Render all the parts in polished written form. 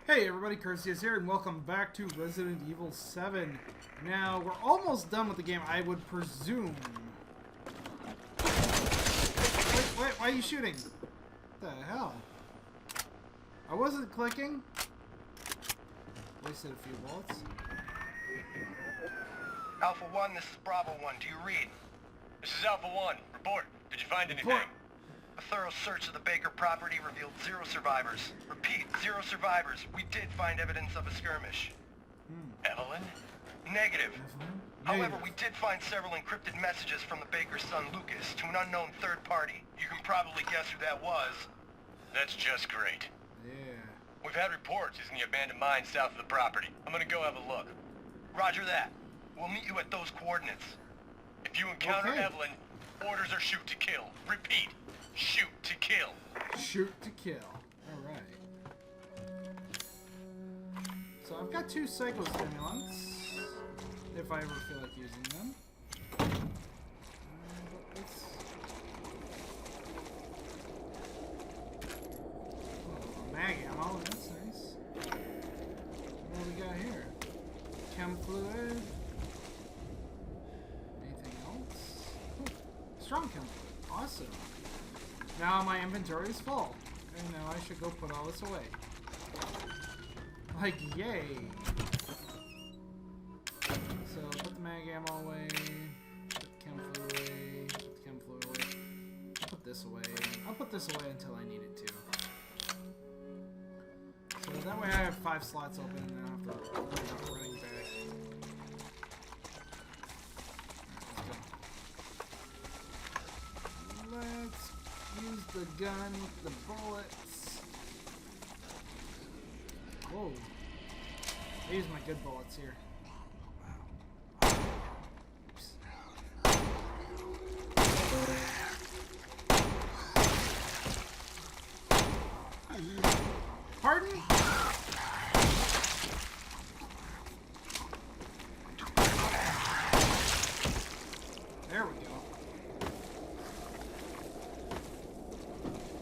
Hey everybody, Cursius here, and welcome back to Resident Evil 7. Now, we're almost done with the game, I would presume. Wait, why are you shooting? What the hell? I wasn't clicking. Wasted a few bullets. Alpha 1, this is Bravo 1. Do you read? This is Alpha 1. Report. Did you find anything? Report. A thorough search of the Baker property revealed 0 survivors. Repeat, 0 survivors. We did find evidence of a skirmish. Evelyn? Negative. Evelyn? However, Negative. we did find several encrypted messages from the Baker's son Lucas to an unknown third party. You can probably guess who that was. That's just great. Yeah. We've had reports he's in the abandoned mine south of the property. I'm gonna go have a look. Roger that. We'll meet you at those coordinates. If you encounter Okay. Evelyn, orders are shoot to kill. Repeat, shoot to kill. Shoot to kill. Alright. So I've got 2 psychostimulants, if I ever feel like using them. But let's... Oh, mag ammo, that's nice. What do we got here? Chem fluid. Anything else? Ooh, strong chem fluid. Awesome. Now my inventory is full. And now I should go put all this away. Like, yay! So, put the mag ammo away, put the chem fluid away, put the chem fluid away, I'll put this away. I'll put this away until I need it to. So that way I have 5 slots open and I don't have to worry about running back. Alright, let's go. Let's use the gun with the bullets. Whoa. I use my good bullets here. Oops. Pardon? There we go.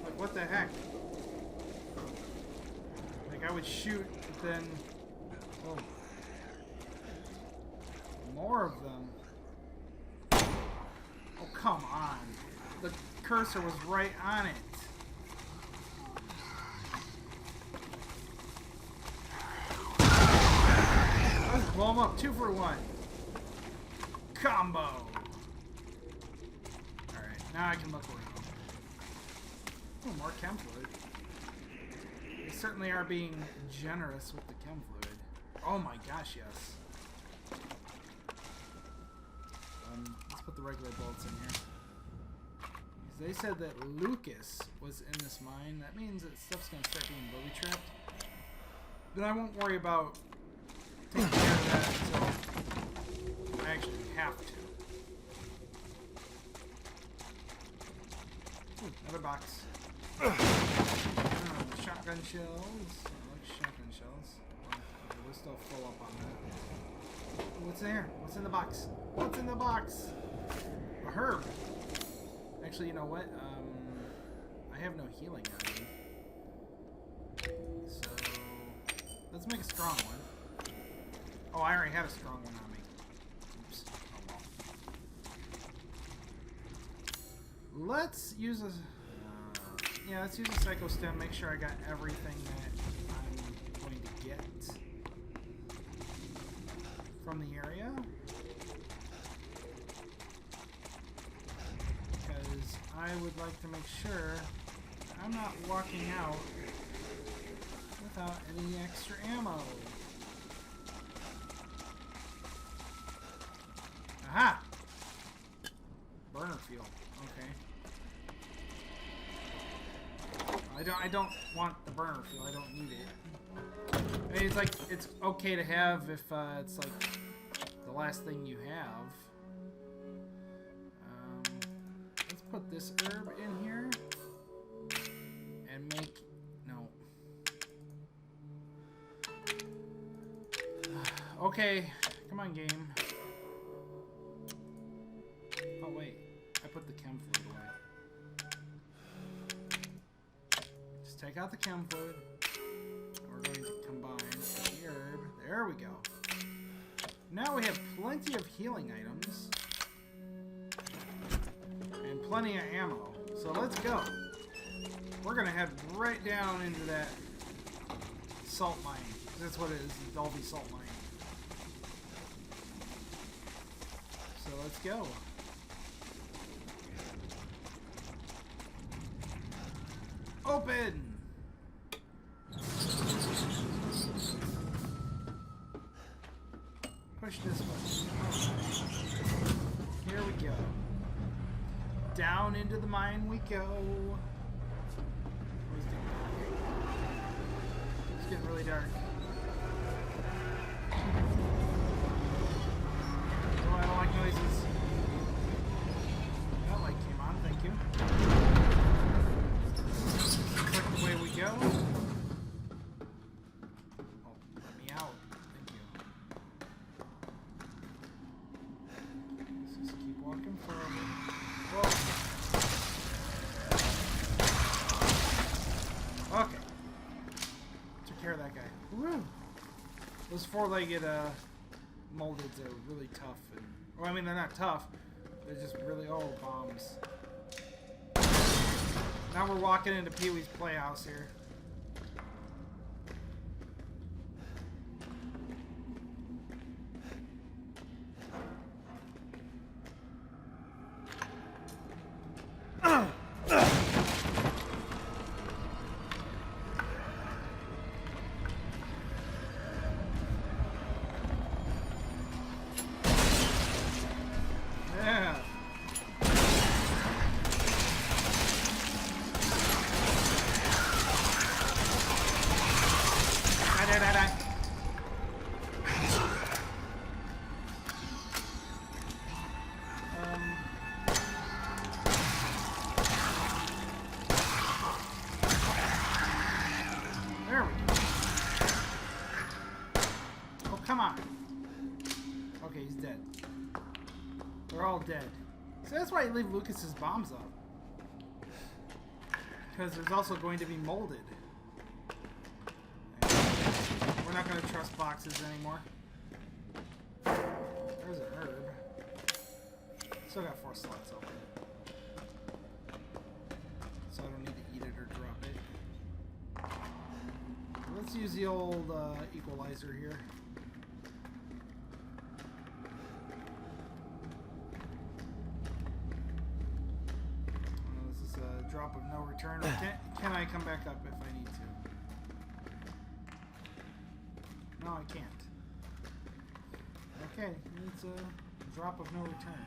Like, what the heck? Like, I would shoot, but then... Oh. More of them. Oh, come on. The cursor was right on it. Let's blow them up. 2 for 1. Combo. Alright, now I can look around. Oh, more chem fluid. They certainly are being generous with the chem fluid. Oh my gosh, yes. Let's put the regular bullets in here. Because they said that Lucas was in this mine. That means that stuff's going to start being booby-trapped. But I won't worry about taking care of that until I actually have to. Ooh, another box. Shotgun shells. I like shotgun shells. Okay, we're still full up on that. What's in here? What's in the box? What's in the box? A herb. Actually, you know what? I have no healing on me. So, let's make a strong one. Oh, I already have a strong one on me. Oops. Oh well. Let's use a... yeah, let's use a Psycho Stem, make sure I got everything that I'm going to get from the area. Because I would like to make sure I'm not walking out without any extra ammo. Aha! Burner fuel. Okay. I don't want the burner fuel. I don't need it. I mean, it's like, it's okay to have if it's like the last thing you have. Let's put this herb in here and make... no. Okay, come on, game. Oh wait, I put the chem fluid away. Just take out the chem fluid. We're going to come There we go. Now we have plenty of healing items. And plenty of ammo. So let's go. We're gonna head right down into that salt mine. That's what it is, the Dalby salt mine. So let's go. Open! Push this button. Here we go. Down into the mine we go. Where's the dark? It's getting really dark. Oh, I don't like noises. That light came on, thank you. Looks like the way we go. Oh, let me out. Thank you. Let's just keep walking forward. Whoa. Okay. Took care of that guy. Woo! Those four-legged moldeds are really tough. And, well, I mean, they're not tough. They're just really, oh, bombs. Now we're walking into Pee-wee's Playhouse here. Yeah. Die. There we go. Oh, come on. Okay, he's dead. They're all dead. So that's why you leave Lucas's bombs up. Because there's also going to be molded. We're not going to trust boxes anymore. There's an herb. Still got 4 slots open. So I don't need to eat it or drop it. Let's use the old equalizer here. This is a drop of no return. Can I come back up if I need to? No, I can't. Okay, it's a drop of no return.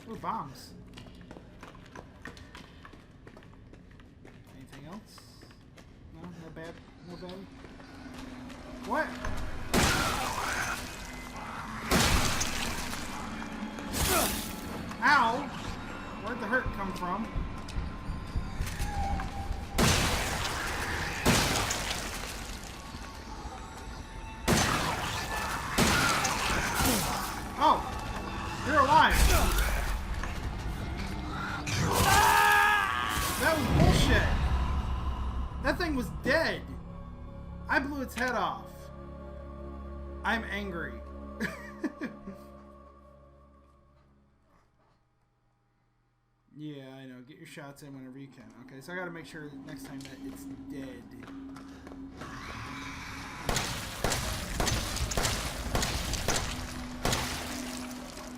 Ooh, bombs. Anything else? No, no bad. No bad. What? Ow! Where'd the hurt come from? Oh! You're alive! That was bullshit! That thing was dead! I blew its head off. I'm angry. Yeah, I know. Get your shots in whenever you can. Okay, so I gotta make sure next time that it's dead.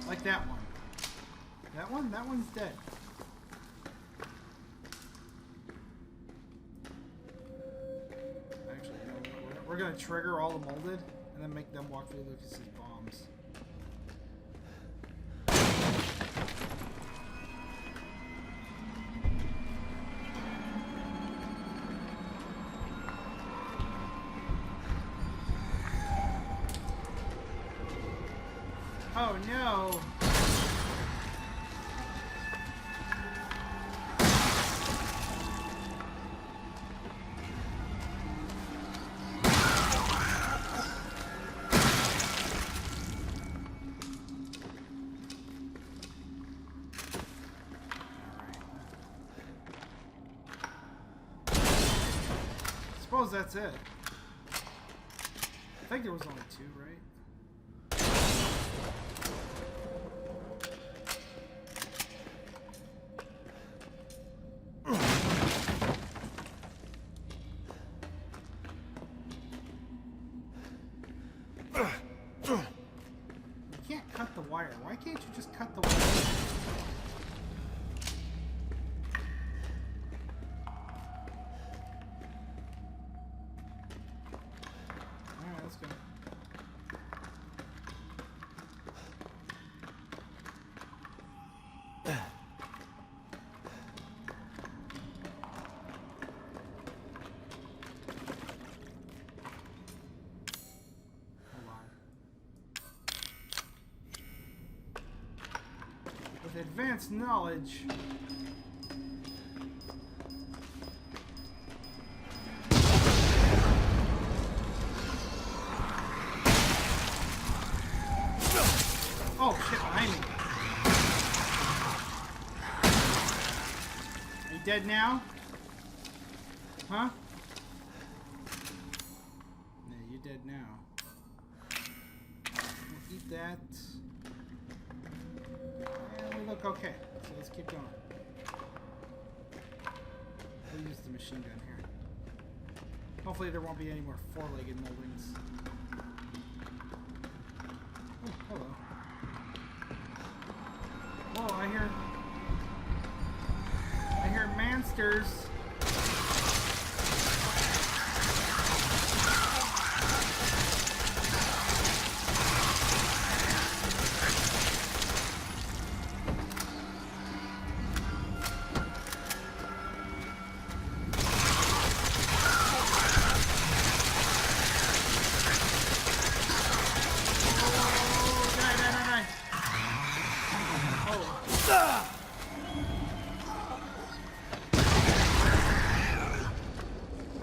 Like that one. That one? That one's dead. Actually, you know what? We're gonna trigger all the molded and then make them walk through Lucas's bombs. Oh no! suppose that's it. I think there was only 2, right? You can't cut the wire. Why can't you just cut the wire? Alright, let's go. With advanced knowledge. Oh shit, behind me. Are you dead now? Huh? Yeah, you're dead now. We'll eat that. And we look okay. So let's keep going. We'll use the machine gun here. Hopefully there won't be any more four-legged moldings. Oh, hello. Whoa, I hear mansters.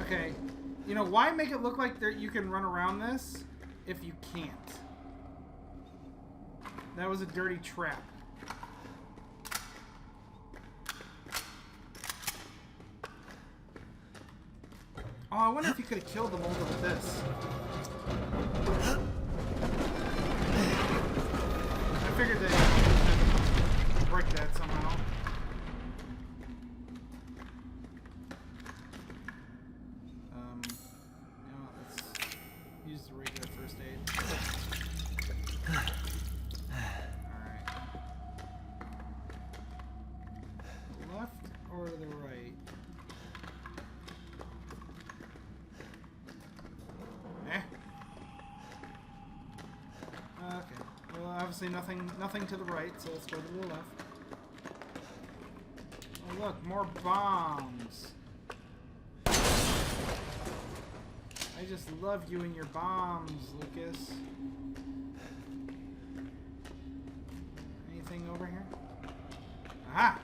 Okay, you know, why make it look like you can run around this if you can't? That was a dirty trap. Oh, I wonder if you could have killed the molder with this. I figured that you could break that somehow. You know what, let's use the regular first aid. Alright. Left or to the right? Okay. Well, obviously nothing to the right, so let's go to the left. Oh look, more bombs. I just love you and your bombs, Lucas. Anything over here? Aha!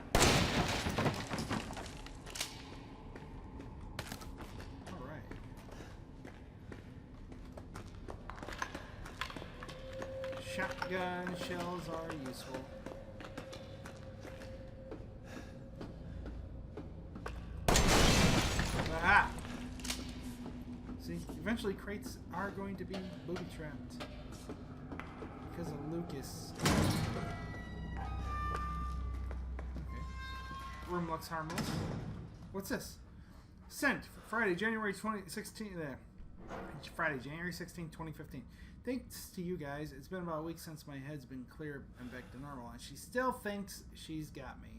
Alright. Shotgun shells are useful. Aha! See, eventually crates are going to be booby-trapped. Because of Lucas. Okay. Room looks harmless. What's this? Sent. Friday, January 16th. Friday, January 16th, 2015. Thanks to you guys, it's been about a week since my head's been clear and back to normal, and she still thinks she's got me.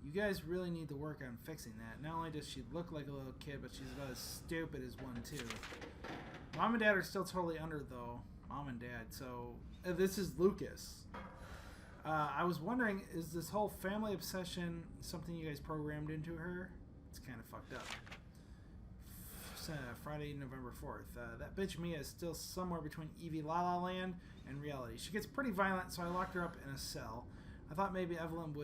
You guys really need to work on fixing that. Not only does she look like a little kid, but she's about as stupid as one, too. Mom and Dad are still totally under, though. Mom and Dad. So, this is Lucas. I was wondering, is this whole family obsession something you guys programmed into her? It's kind of fucked up. Friday, November 4th. That bitch Mia is still somewhere between Evie La La Land and reality. She gets pretty violent, so I locked her up in a cell. I thought maybe Evelyn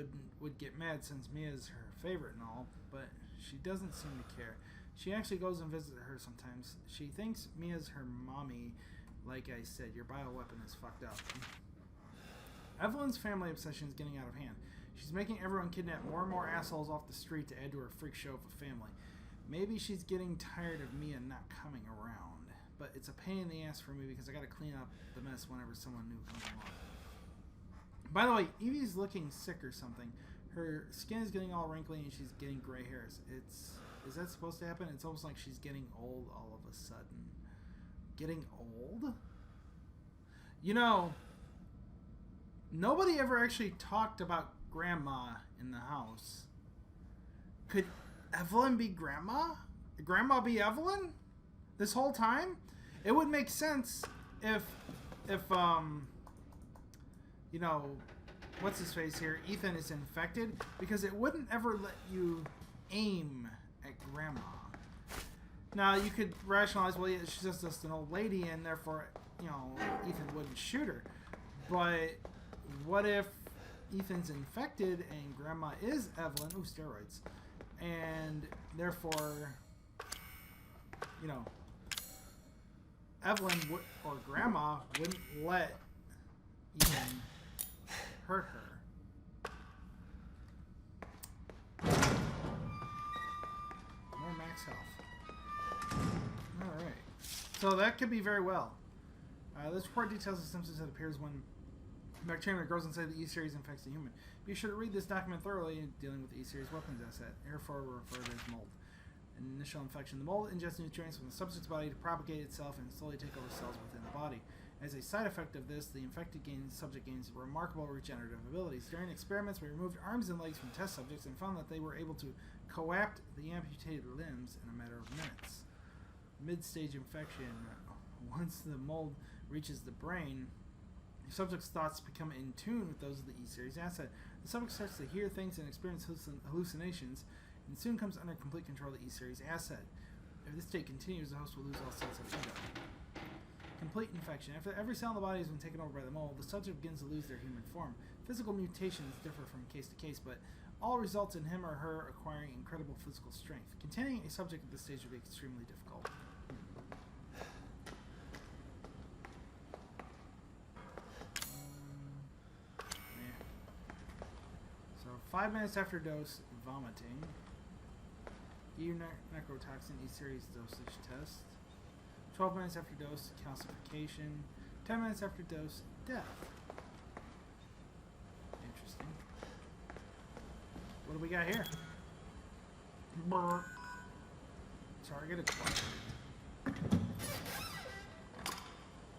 would get mad since Mia's her favorite and all, but she doesn't seem to care. She actually goes and visits her sometimes. She thinks Mia's her mommy. Like I said, your bioweapon is fucked up. Evelyn's family obsession is getting out of hand. She's making everyone kidnap more and more assholes off the street to add to her freak show of a family. Maybe she's getting tired of Mia not coming around. But it's a pain in the ass for me because I gotta clean up the mess whenever someone new comes along. By the way, Evie's looking sick or something. Her skin is getting all wrinkly and she's getting gray hairs. Is that supposed to happen? It's almost like she's getting old all of a sudden. Getting old? You know, nobody ever actually talked about Grandma in the house. Could Evelyn be Grandma? Grandma be Evelyn? This whole time? It would make sense if you know, what's his face here, Ethan is infected, because it wouldn't ever let you aim at Grandma. Now, you could rationalize, well, yeah, she's just an old lady, and therefore, you know, Ethan wouldn't shoot her. But what if Ethan's infected and Grandma is Evelyn? Ooh, steroids. And therefore, you know, Evelyn or Grandma wouldn't let Ethan hurt her. More max health. Alright. So that could be very well. This report details the symptoms that appears when bacteria that grows inside the E-Series infects a human. Be sure to read this document thoroughly in dealing with the E-Series weapons asset. Therefore, referred as mold. Initial infection. The mold ingests nutrients from the subject's body to propagate itself and slowly take over cells within the body. As a side effect of this, the infected subject gains remarkable regenerative abilities. During experiments, we removed arms and legs from test subjects and found that they were able to coapt the amputated limbs in a matter of minutes. Mid-stage infection. Once the mold reaches the brain, the subject's thoughts become in tune with those of the E-Series asset. The subject starts to hear things and experience hallucinations, and soon comes under complete control of the E-Series asset. If this state continues, the host will lose all sense of ego. Complete infection. After every cell in the body has been taken over by the mold, the subject begins to lose their human form. Physical mutations differ from case to case, but all results in him or her acquiring incredible physical strength. Containing a subject at this stage would be extremely difficult. So 5 minutes after dose, vomiting. Necrotoxin E-Series dosage test. 12 minutes after dose, calcification. 10 minutes after dose, death. Interesting. What do we got here? Target acquired.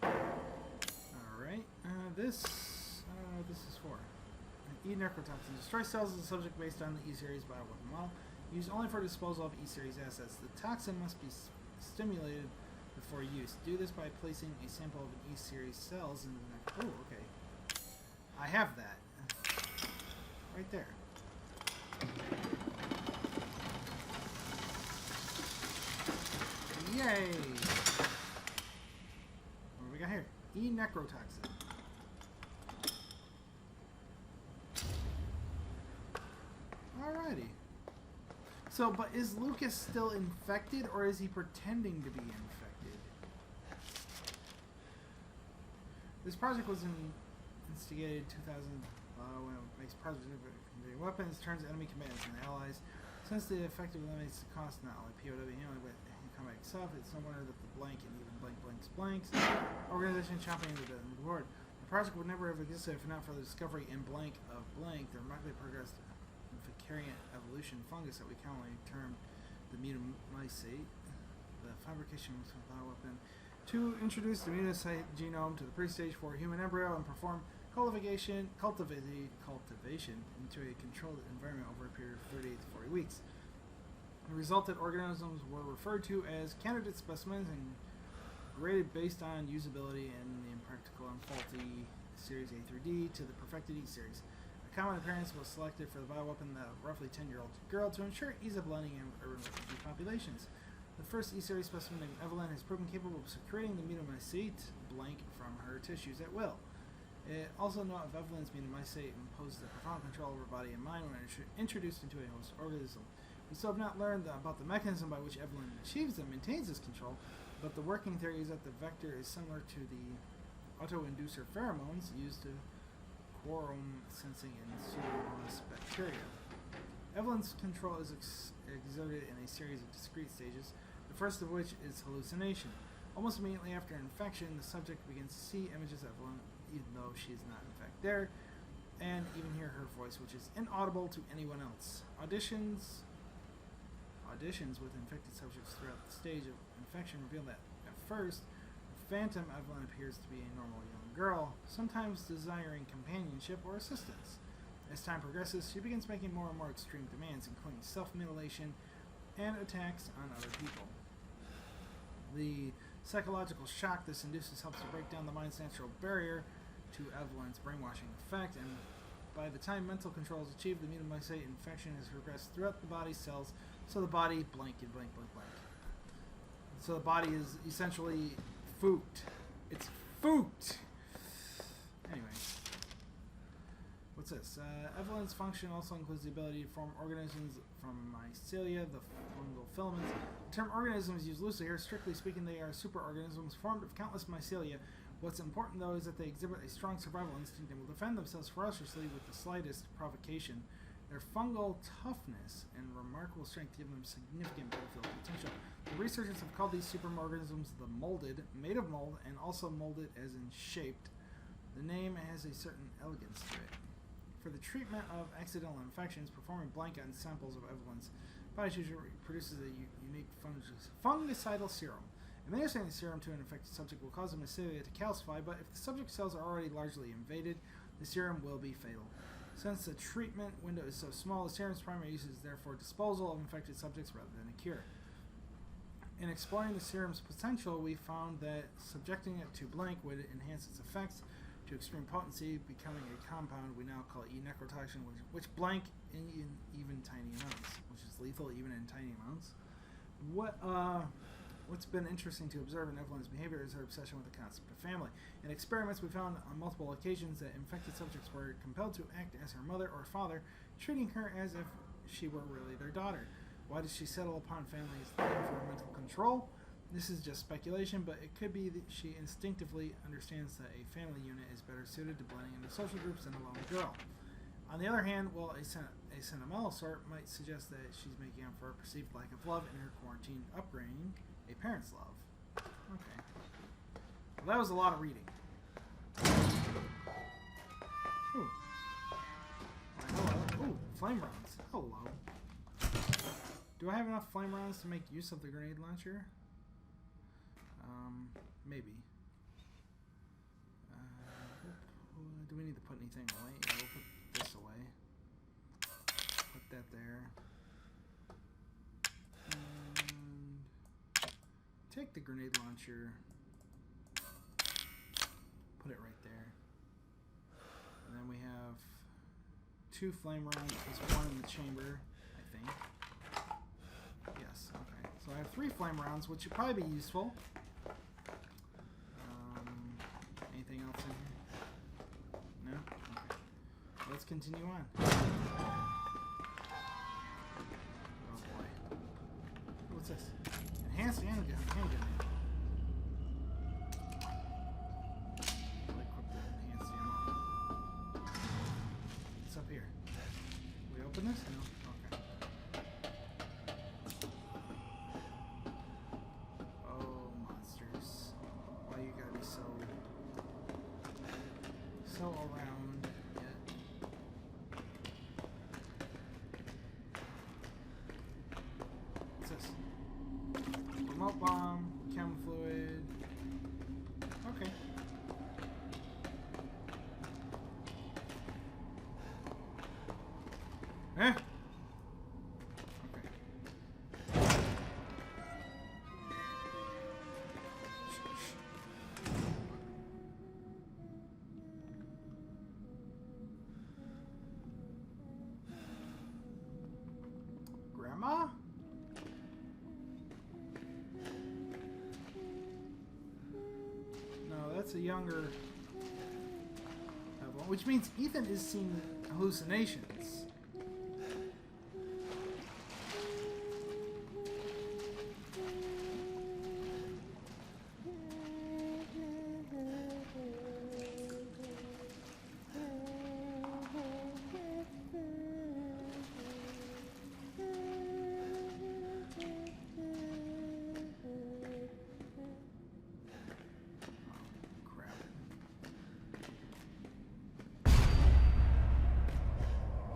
Alright. This, I don't know what this is for. E-necrotoxin. Destroy cells of the subject based on the E-Series bioweapon model. Used only for disposal of E-Series assets. The toxin must be stimulated before use. Do this by placing a sample of an E-Series cells in the neck. Oh, okay. I have that. Right there. Yay! What do we got here? E-necrotoxin. Alrighty. So, but is Lucas still infected, or is he pretending to be infected? This project was instigated in 2000 when it makes positive weapons, turns enemy combatants and allies. Since the effective eliminates the cost not only POW handling but combat itself, it's no wonder that the blank and even blanks organization championing the reward. The project would never have existed if not for the discovery in blank of blank, the remarkably progressed Factorio evolution fungus that we commonly term the mutamycete, the fabrication of a bioweapon, to introduce the mutamycete genome to the pre-stage for human embryo and perform cultivation into a controlled environment over a period of 38 to 40 weeks. The resultant organisms were referred to as candidate specimens and graded based on usability and the impractical and faulty Series A through D to the perfected E series. A common appearance was selected for the bioweapon of roughly 10-year-old girl to ensure ease of blending in urban refugee populations. The first E-series specimen named Evelyn has proven capable of secreting the mutamycete blank from her tissues at will. Also note of Evelyn's mutamycete imposes a profound control over body and mind when introduced into a host organism. We still have not learned about the mechanism by which Evelyn achieves and maintains this control, but the working theory is that the vector is similar to the auto-inducer pheromones used to quorum sensing in Pseudomonas bacteria. Evelyn's control is exerted in a series of discrete stages, the first of which is hallucination. Almost immediately after infection, the subject begins to see images of Evelyn, even though she is not in fact there, and even hear her voice, which is inaudible to anyone else. Auditions with infected subjects throughout the stage of infection reveal that, at first, the phantom Evelyn appears to be a normal young girl, sometimes desiring companionship or assistance. As time progresses, she begins making more and more extreme demands, including self-mutilation and attacks on other people. The psychological shock this induces helps to break down the mind's natural barrier to Evelyn's brainwashing effect, and by the time mental control is achieved, the mutomycete infection has progressed throughout the body's cells, so the body blank and blank blank blank. So the body is essentially fooked. It's fooked! Anyway. What's this? Evelyn's function also includes the ability to form organisms from mycelia, the fungal filaments. The term organism is used loosely here. Strictly speaking, they are superorganisms formed of countless mycelia. What's important, though, is that they exhibit a strong survival instinct and will defend themselves ferociously with the slightest provocation. Their fungal toughness and remarkable strength give them significant battlefield potential. The researchers have called these superorganisms the molded, made of mold, and also molded as in shaped. The name has a certain elegance to it. For the treatment of accidental infections, performing blank on samples of Evelyn's body tissue produces a unique fungicidal serum. Administering the serum to an infected subject will cause the mycelia to calcify, but if the subject cells are already largely invaded, the serum will be fatal. Since the treatment window is so small, the serum's primary use is therefore disposal of infected subjects rather than a cure. In exploring the serum's potential, we found that subjecting it to blank would enhance its effects to extreme potency, becoming a compound we now call E-necrotoxin, which blank in even tiny amounts, which is lethal even in tiny amounts. What's been interesting to observe in Evelyn's behavior is her obsession with the concept of family. In experiments, we found on multiple occasions that infected subjects were compelled to act as her mother or father, treating her as if she were really their daughter. Why does she settle upon family as the for mental control? This is just speculation, but it could be that she instinctively understands that a family unit is better suited to blending into social groups than a lone girl. On the other hand, while a sentimental sort might suggest that she's making up for a perceived lack of love in her quarantine upbringing, a parent's love. Okay. Well, that was a lot of reading. Ooh. Hello. Ooh, flame rounds. Hello. Do I have enough flame rounds to make use of the grenade launcher? Maybe. Do we need to put anything away? Yeah, we'll put this away. Put that there. And take the grenade launcher. Put it right there. And then we have 2 flame rounds. There's 1 in the chamber, I think. Yes, okay. So I have 3 flame rounds, which should probably be useful. Anything else in here? No? Okay. Let's continue on. Oh boy. What's this? Enhanced handgun. I'll equip the enhanced ammo. What's up here? We open this? No? Okay. Oh, monsters. Why you gotta be so around yet? What's this? Remote bomb, chem fluid. Okay. Eh? Grandma? No, that's a younger Evelyn, which means Ethan is seeing hallucinations.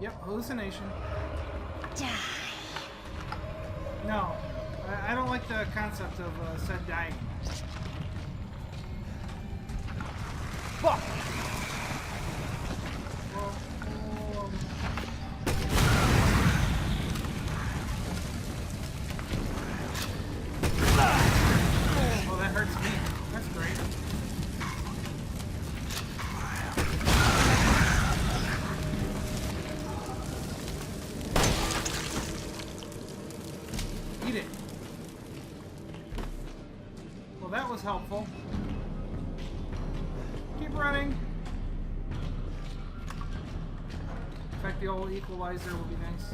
Yep, hallucination. Die. No, I don't like the concept of Seth dying. Fuck! Well, oh, that hurts me. That's great. Eat it. Well, that was helpful. Keep running. In fact, the old equalizer will be nice.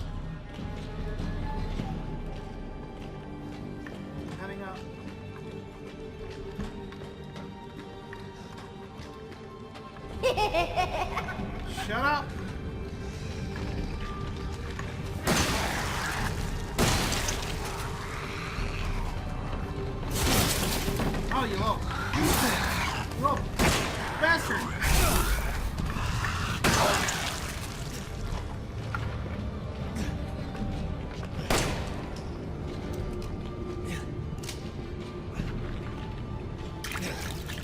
Heading up. Shut up. Oh, you little bastard!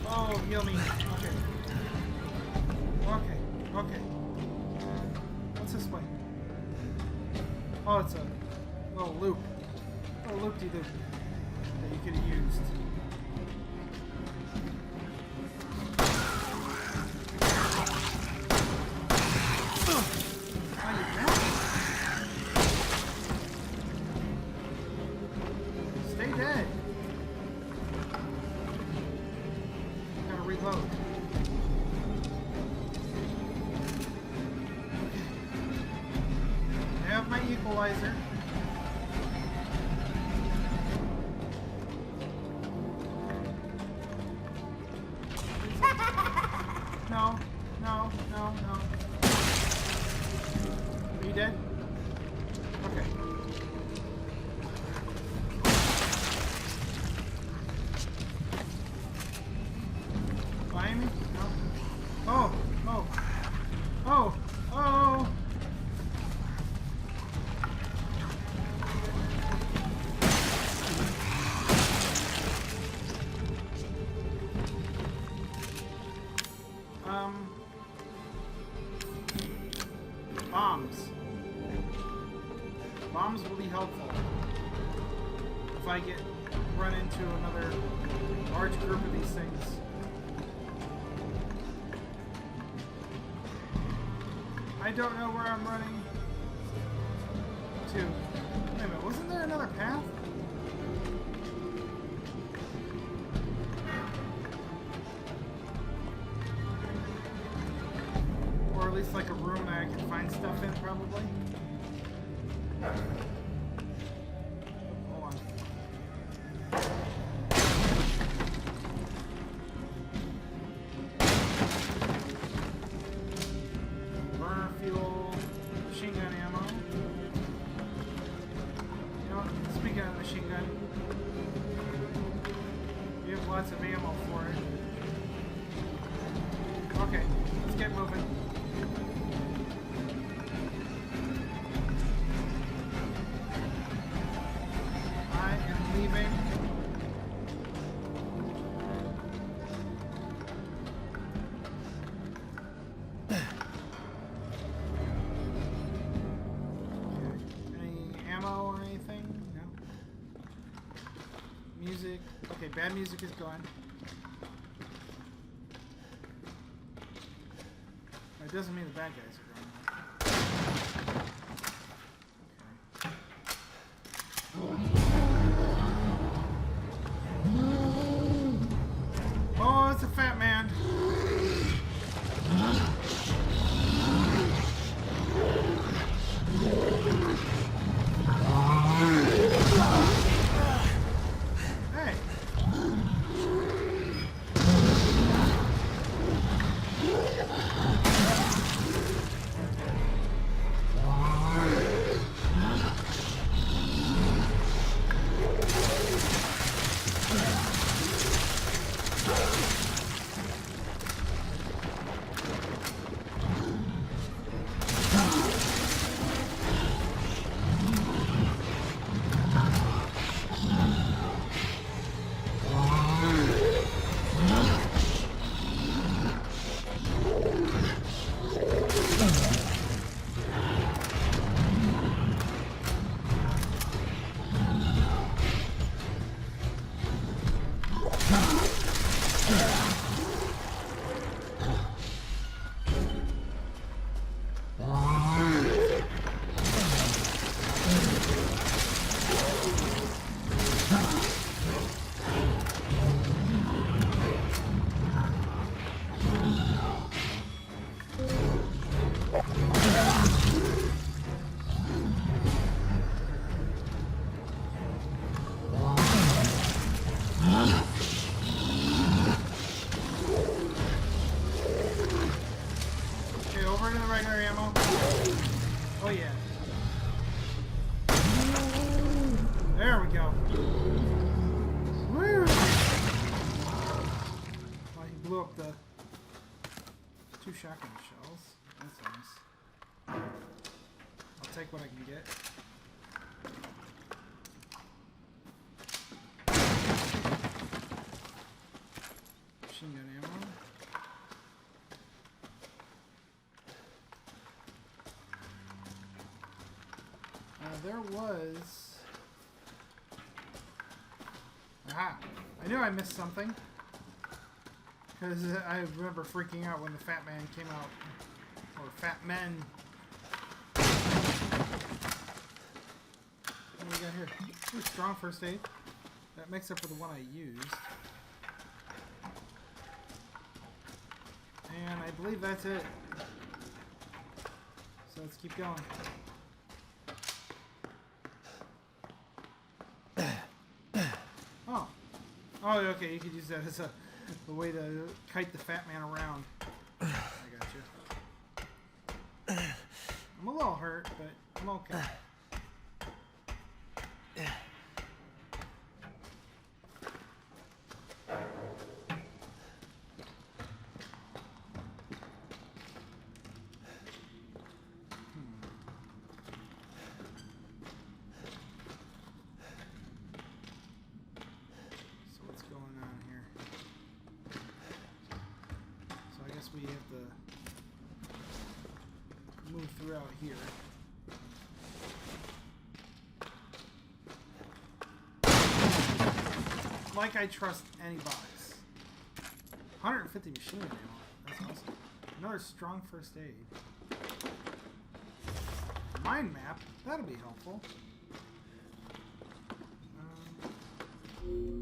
Oh, heal me. Okay. Okay. What's this way? Oh, it's a little loop. A loop-de-loop that you could have used. Stay dead. Gotta reload. I have my equalizer. No. Are you dead? Okay. Behind me? No. Oh! Bombs. Bombs will be helpful if I run into another large group of these things. I don't know where I'm running to. Wait a minute, wasn't there another path? Or at least like a room that I can find stuff in, probably. Hold on. Burner fuel, machine gun ammo. You know, speaking of machine gun, we have lots of ammo for it. Okay, let's get moving. I am leaving. Any ammo or anything? No. Music. Okay, bad music is gone. It doesn't mean the bad guys are gone. Okay. Oh, it's a fat man. Hey. go. Woo! Well, he blew up the 2 shotgun shells. That's nice. I'll take what I can get. Machine gun ammo. There was... Aha! I knew I missed something. Because I remember freaking out when the Fat Man came out. Or Fat Men. What do we got here? Ooh, strong first aid. That makes up for the one I used. And I believe that's it. So let's keep going. Oh, okay, you could use that as a way to kite the Fat Man around. I got you. I'm a little hurt, but I'm okay. We have to move throughout here. Like I trust any box. 150 machine gun ammo. That's awesome. Another strong first aid. Mind map. That'll be helpful.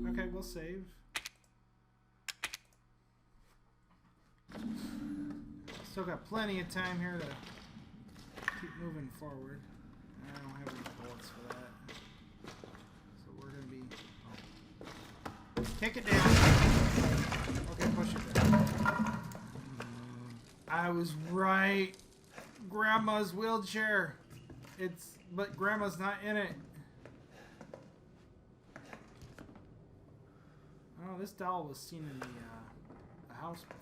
Okay, we'll save. Still got plenty of time here to keep moving forward. I don't have any bullets for that. So we're going to be... Oh. Kick it down. Okay, push it down. I was right. Grandma's wheelchair. But Grandma's not in it. Oh, this doll was seen in the house before.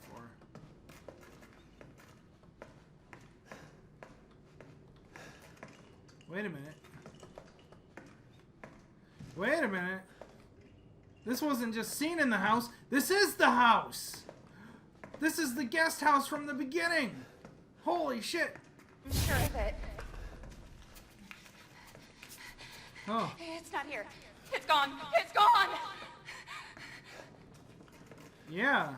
Wait a minute. Wait a minute. This wasn't just seen in the house. This is the house. This is the guest house from the beginning. Holy shit. I'm sure of it. Oh. It's not here. It's gone. It's gone. Yeah.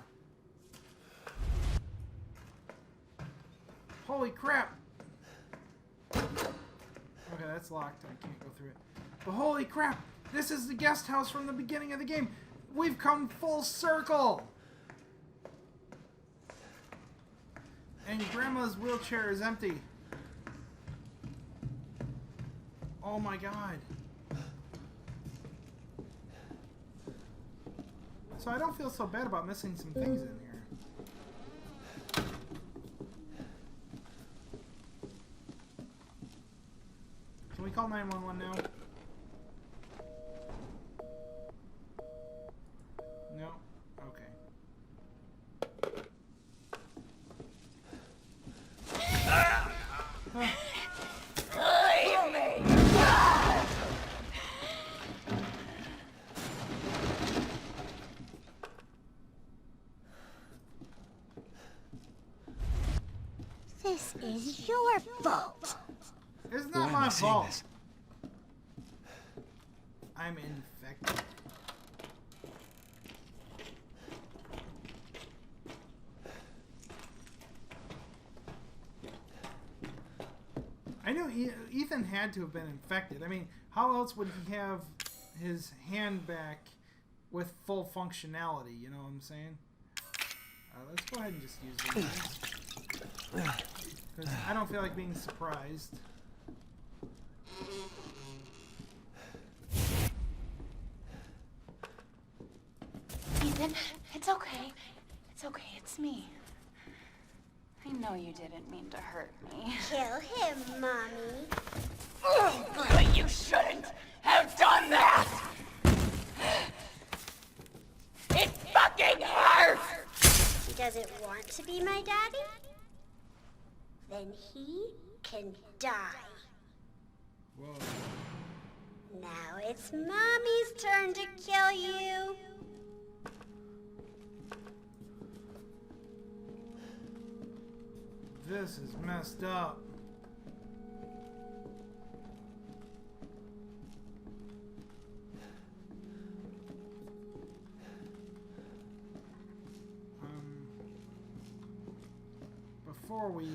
Holy crap. Okay, that's locked. I can't go through it. But holy crap! This is the guest house from the beginning of the game. We've come full circle. And Grandma's wheelchair is empty. Oh my god. So I don't feel so bad about missing some things in here. Can we call 911 now? No? Okay. Leave me! This is your fault. It's not my fault. I'm infected. I knew Ethan had to have been infected. I mean, how else would he have his hand back with full functionality? You know what I'm saying? Let's go ahead and just use these. Because I don't feel like being surprised. Ethan, it's okay. It's okay, it's me. I know you didn't mean to hurt me. Kill him, Mommy. But you shouldn't have done that! he can die. Whoa. Now it's Mommy's turn to kill you. This is messed up. Before we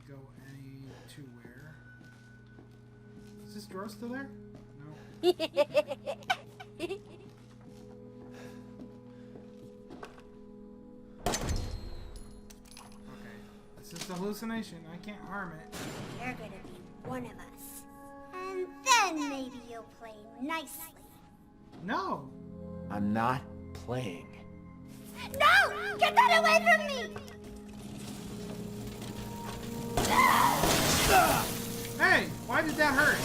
go anywhere, is this drawer still there? No. It's just a hallucination. I can't harm it. You're gonna be one of us. And then maybe you'll play nicely. No. I'm not playing. No! Get that away from me! Hey, why did that hurt?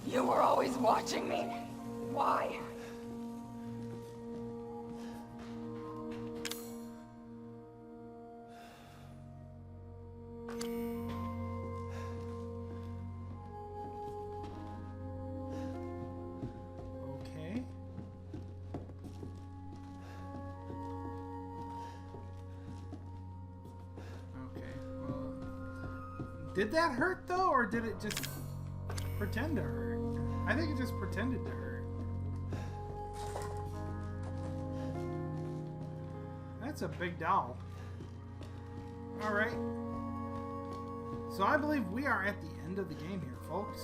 You were always watching me. Why? Okay. Okay, well, did that hurt though, or did it just pretend to hurt? I think it just pretended to hurt. That's a big doll. Alright. So I believe we are at the end of the game here, folks.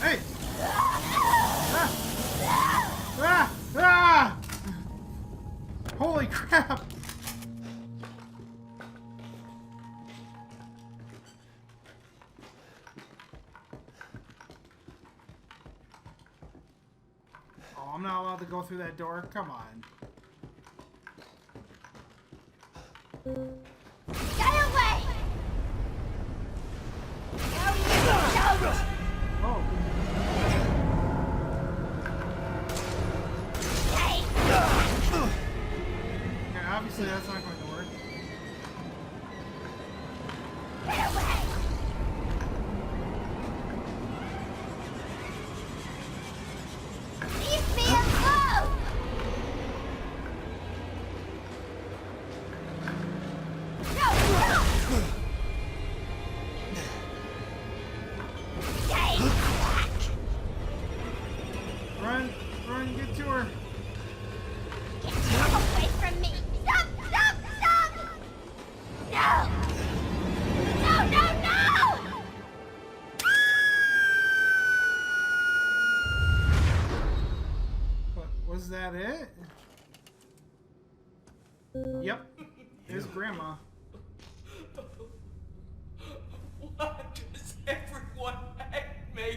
Hey! Ah! Holy crap! Oh, I'm not allowed to go through that door? Come on. Get away! No, you don't! Oh. Hey! Okay, obviously that's not going to work. Get away! Leave me alone! No, no! Stay back! Run, run, get to her. Get away from me! Stop, stop, stop! No! No, no, no! What, was that it? Yep. There's Grandma. Why does everyone hate me?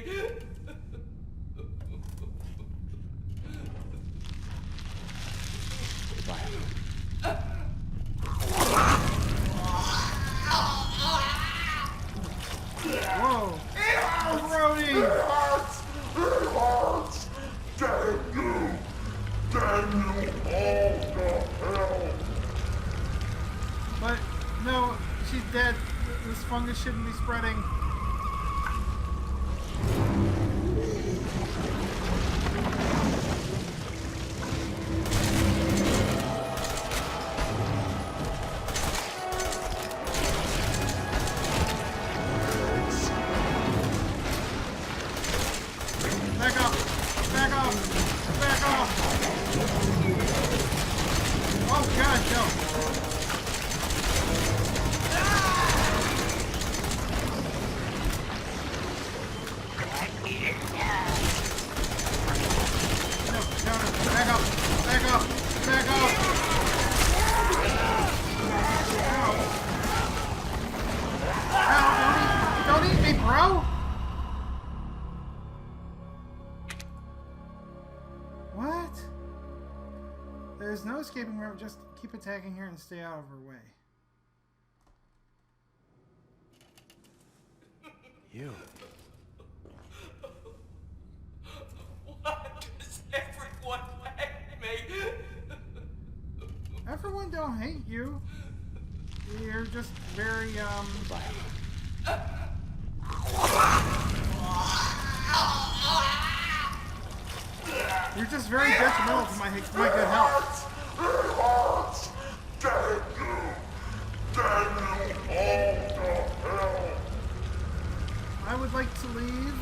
Whoa. Oh, Brody! But, no, she's dead. This fungus shouldn't be spreading. Back up! Back off! Back off! Oh god, no! No, back up! Back up! Back up! Ow! Ow, don't eat me, bro! What? There's no escaping her. Just keep attacking her and stay out of her way. You. Why does everyone hate me? Everyone don't hate you. You're just very, You're just very detrimental to my good health. I would like to leave.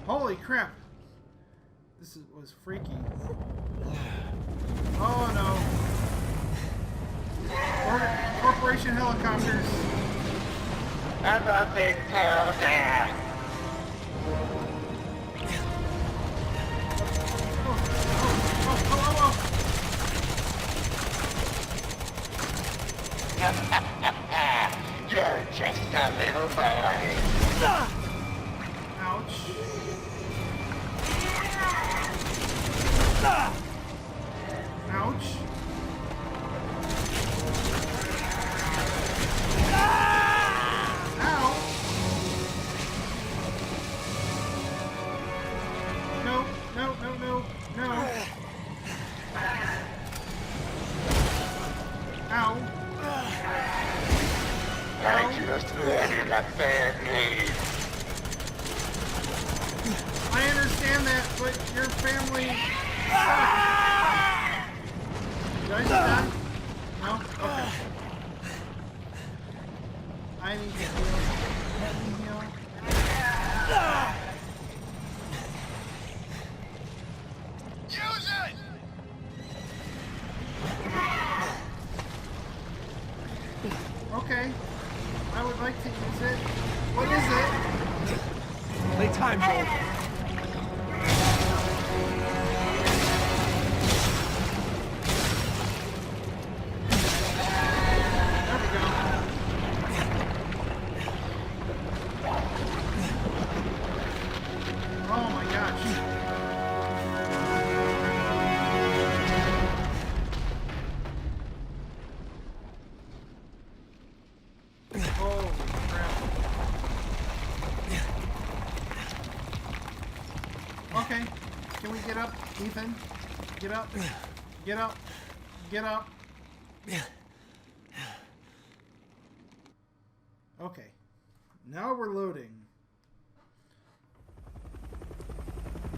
Holy crap! Was freaky. Oh no! Corporation helicopters. I'm a big tail there. You're just a little boy. Ouch. Ouch. Ow. No, no, no, no, no. Ow. I just wanted a family. I understand that, but your family... Did I just die? No? Okay. I need to heal. Let me heal. Use it! Okay. I would like to use it. What is it? Play time, Joel. There we go. Oh my gosh. Holy crap. Okay. Can we get up, Ethan? Get up. Get up. Get up. Okay. Now we're loading.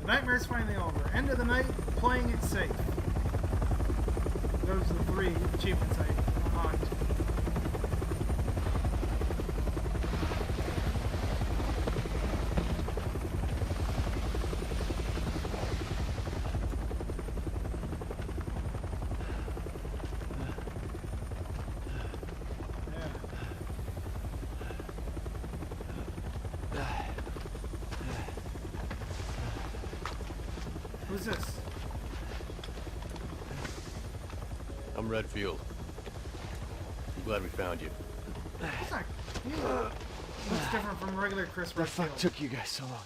The nightmare's finally over. End of the night, playing it safe. Those are the 3 achievements I unlocked. Who's this? I'm Redfield. I'm glad we found you. It's not. Looks different from regular Chris What the fuck Redfield. took you guys so long?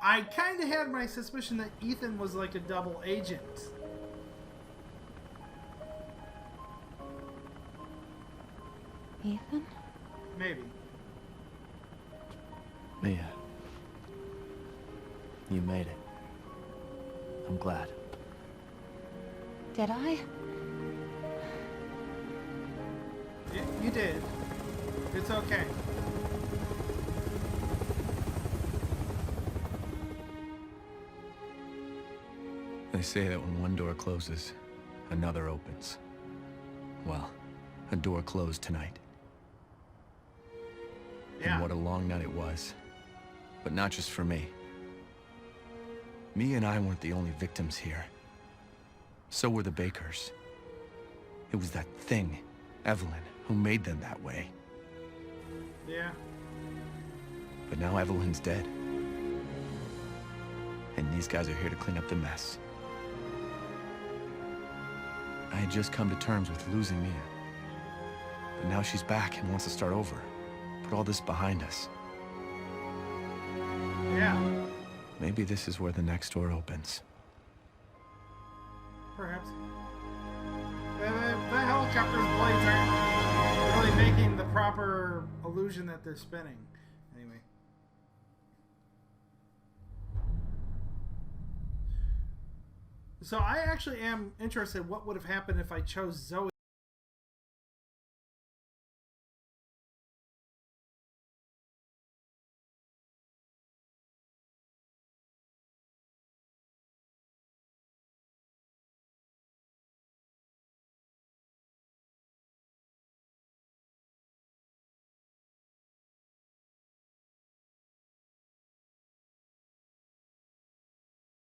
I kind of had my suspicion that Ethan was like a double agent. Ethan? Maybe. Mia. You made it. I'm glad. Did I? You did. It's okay. say that when one door closes, another opens. Well, a door closed tonight. Yeah. And what a long night it was. But not just for me. Me and I weren't the only victims here. So were the Bakers. It was that thing, Evelyn, who made them that way. Yeah. But now Evelyn's dead. And these guys are here to clean up the mess. I had just come to terms with losing Mia. But now she's back and wants to start over. Put all this behind us. Yeah. Maybe this is where the next door opens. Perhaps. The helicopter's blades aren't really making the proper illusion that they're spinning. Anyway. So I actually am interested what would have happened if I chose Zoe.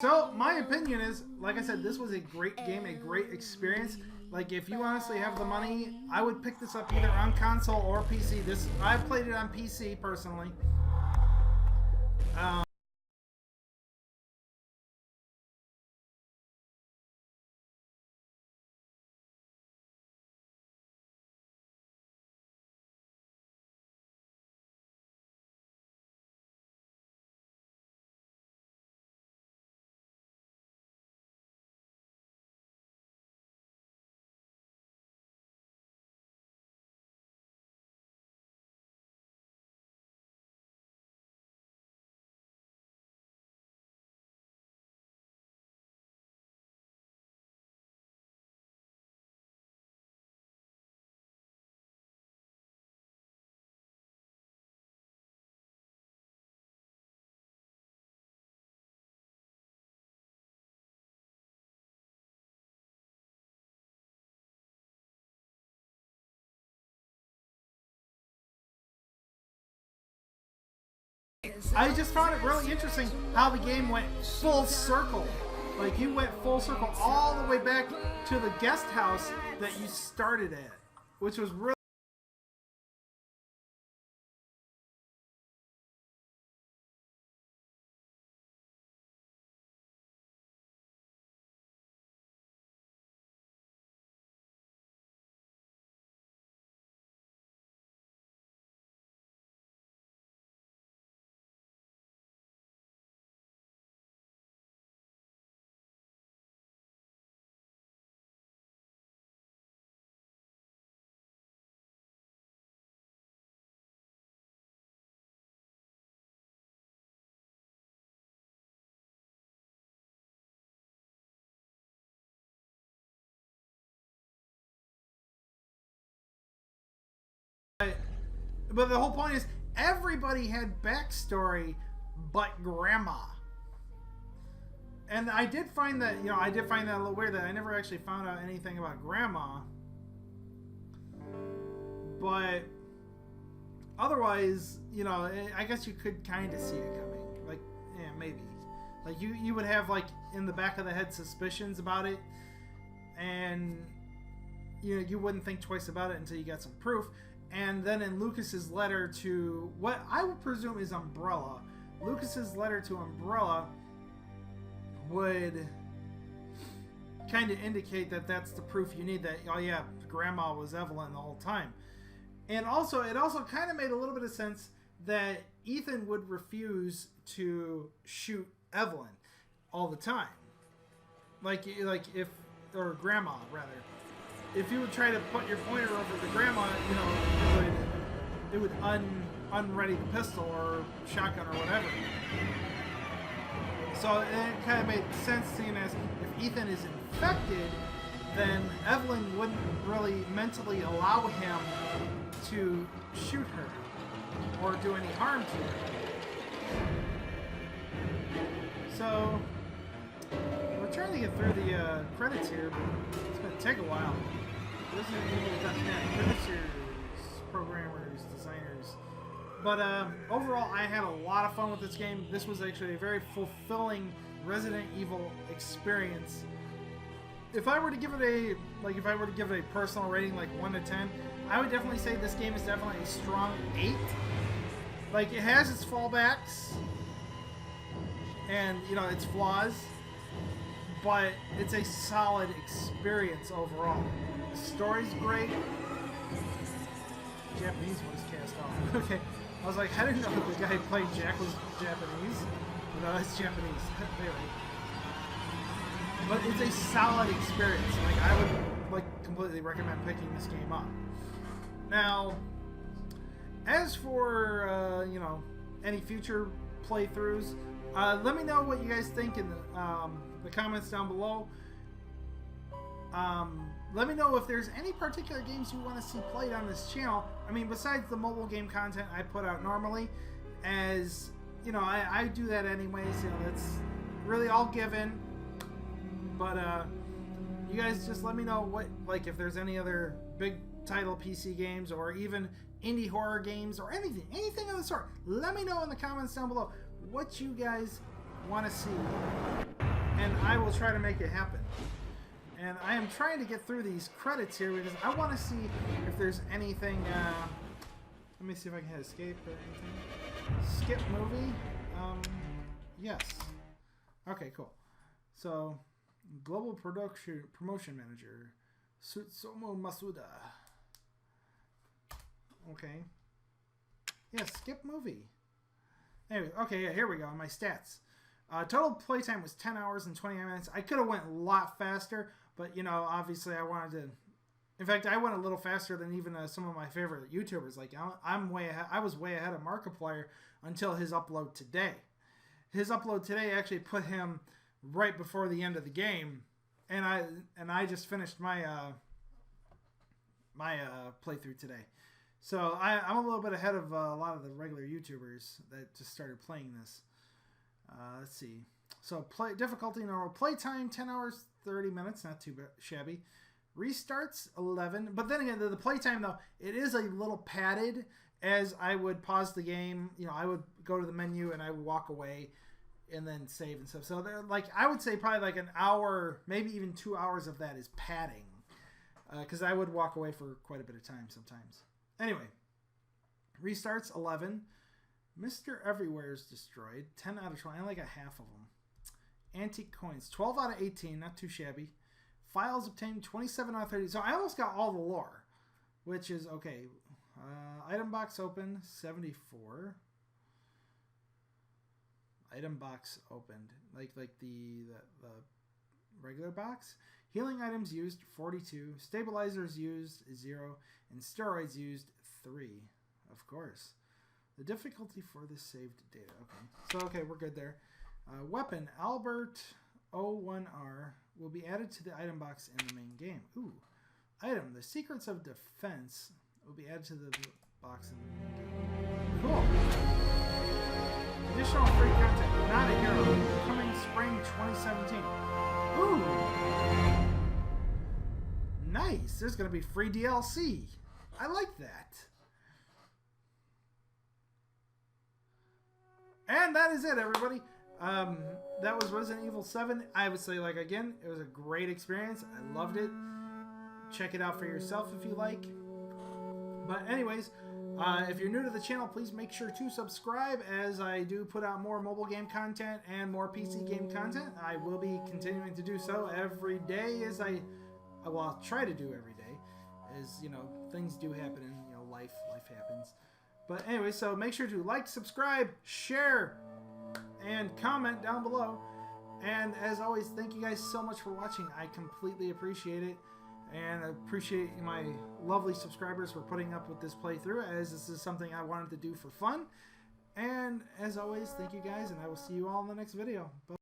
So, my opinion is, like I said, this was a great game, a great experience. Like, if you honestly have the money, I would pick this up either on console or PC. I played it on PC, personally. I just found it really interesting how the game went full circle. Like, you went full circle all the way back to the guest house that you started at, which was really... But the whole point is, everybody had backstory but Grandma. And I did find that, I did find that a little weird that I never actually found out anything about Grandma. But otherwise, I guess you could kind of see it coming. Like, yeah, maybe. Like, you would have, like, in the back of the head suspicions about it. And, you wouldn't think twice about it until you got some proof. And then in Lucas's letter to what I would presume is Umbrella, Lucas's letter to Umbrella would kind of indicate that that's the proof you need that, oh yeah, Grandma was Evelyn the whole time. And also, it also kind of made a little bit of sense that Ethan would refuse to shoot Evelyn all the time. Like if, or Grandma rather. If you would try to put your pointer over the Grandma, it would unready the pistol or shotgun or whatever. So it kind of made sense, seeing as if Ethan is infected, then Evelyn wouldn't really mentally allow him to shoot her or do any harm to her. So We're trying to get through the credits here, but it's going to take a while. Resident Evil.net, producers, programmers, designers. But overall, I had a lot of fun with this game. This was actually a very fulfilling Resident Evil experience. If I were to give it a personal rating, like 1 to 10, I would definitely say this game is definitely a strong 8. Like, it has its fallbacks and, you know, its flaws, but it's a solid experience overall. The story's great. Japanese voice cast off. Okay. I was like, I didn't know that the guy playing Jack was Japanese. No, that's Japanese. Anyway. But it's a solid experience. Like, I would completely recommend picking this game up. Now, as for you know, any future playthroughs, let me know what you guys think in the comments down below. Let me know if there's any particular games you want to see played on this channel. I mean, besides the mobile game content I put out normally, as you know, I do that anyways. You know, that's really all given. But you guys just let me know what, like, if there's any other big title PC games or even indie horror games or anything of the sort. Let me know in the comments down below what you guys want to see, and I will try to make it happen. And I am trying to get through these credits here because I want to see if there's anything. Let me see if I can hit escape or anything. Skip movie. Yes. Okay, cool. So, global promotion manager, Sutsumo Masuda. Okay. Yeah, skip movie. Anyway, okay, yeah, here we go. My stats. Total playtime was 10 hours and 29 minutes. I could have went a lot faster, but, you know, obviously I wanted to... In fact, I went a little faster than even some of my favorite YouTubers. Like, I'm way ahead. I was way ahead of Markiplier until his upload today. His upload today actually put him right before the end of the game, and I just finished my playthrough today. So I'm a little bit ahead of a lot of the regular YouTubers that just started playing this. Let's see. So difficulty normal, playtime 10 hours 30 minutes, not too shabby. Restarts 11, but then again, the playtime though, it is a little padded. As I would pause the game, you know, I would go to the menu and I would walk away and then save and stuff. So like, I would say probably like an hour, maybe even 2 hours of that is padding, because I would walk away for quite a bit of time sometimes. Anyway, restarts 11. Mr. Everywhere is destroyed. 10 out of 20. I only got half of them. Antique coins. 12 out of 18. Not too shabby. Files obtained. 27 out of 30. So I almost got all the lore, which is okay. Item box open. 74. Item box opened. Like the regular box. Healing items used 42. Stabilizers used 0. And steroids used 3. Of course. The difficulty for the saved data. Okay. So, okay, we're good there. Weapon, Albert O1R, will be added to the item box in the main game. Ooh. Item, the Secrets of Defense, will be added to the box in the main game. Cool. Additional free content, Not a Hero, coming spring 2017. Ooh. Nice. There's going to be free DLC. I like that. And that is it, everybody. That was Resident Evil 7. I would say, like, again, it was a great experience. I loved it. Check it out for yourself if you like. But anyways, if you're new to the channel, please make sure to subscribe, as I do put out more mobile game content and more PC game content. I will be continuing to do so every day, as well, I'll try to do every day, as, you know, things do happen and, you know, life happens. But anyway, so make sure to like, subscribe, share, and comment down below. And as always, thank you guys so much for watching. I completely appreciate it. And I appreciate my lovely subscribers for putting up with this playthrough, as this is something I wanted to do for fun. And as always, thank you guys, and I will see you all in the next video. Bye.